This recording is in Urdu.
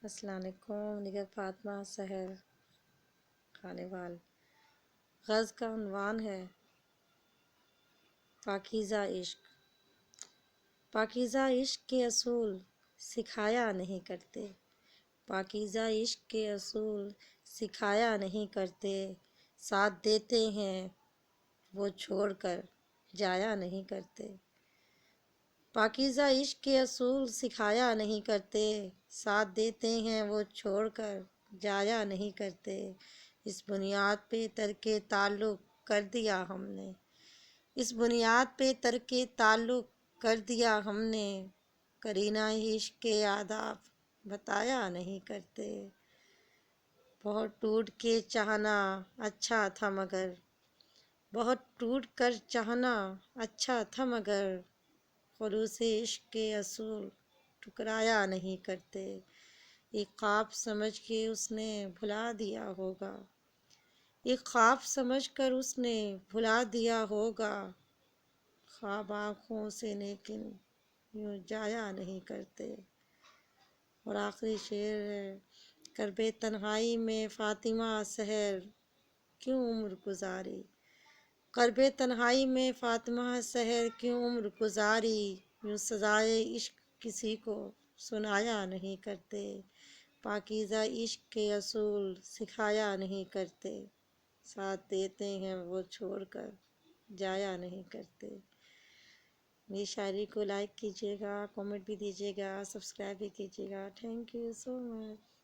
السلام علیکم۔ نگر فاطمہ سحر خانیوال۔ غرض کا عنوان ہے پاکیزہ عشق۔ پاکیزہ عشق کے اصول سکھایا نہیں کرتے، پاکیزہ عشق کے اصول سکھایا نہیں کرتے، ساتھ دیتے ہیں وہ چھوڑ کر جایا نہیں کرتے۔ پاکیزہ عشق کے اصول سکھایا نہیں کرتے، ساتھ دیتے ہیں وہ چھوڑ کر جایا نہیں کرتے۔ اس بنیاد پہ ترک تعلق کر دیا ہم نے، اس بنیاد پہ ترک تعلق کر دیا ہم نے، قرینہ عشق کے آداب بتایا نہیں کرتے۔ بہت ٹوٹ کے چاہنا اچھا تھا مگر، بہت ٹوٹ کر چاہنا اچھا تھا مگر، خلوص عشق کے اصول ٹھکرایا نہیں کرتے۔ ایک خواب سمجھ کے اس نے بھلا دیا ہوگا، ایک خواب سمجھ کر اس نے بھلا دیا ہوگا، خواب آنکھوں سے لیکن یوں جایا نہیں کرتے۔ اور آخری شعر ہے، کرب تنہائی میں فاطمہ سحر کیوں عمر گزاری، کرب تنہائی میں فاطمہ سحر کیوں عمر گزاری، یوں سزائے عشق کسی کو سنایا نہیں کرتے۔ پاکیزہ عشق کے اصول سکھایا نہیں کرتے، ساتھ دیتے ہیں وہ چھوڑ کر جایا نہیں کرتے۔ میری شاعری کو لائک کیجیے گا، کامنٹ بھی دیجیے گا، سبسکرائب بھی کیجیے گا۔ Thank you so much.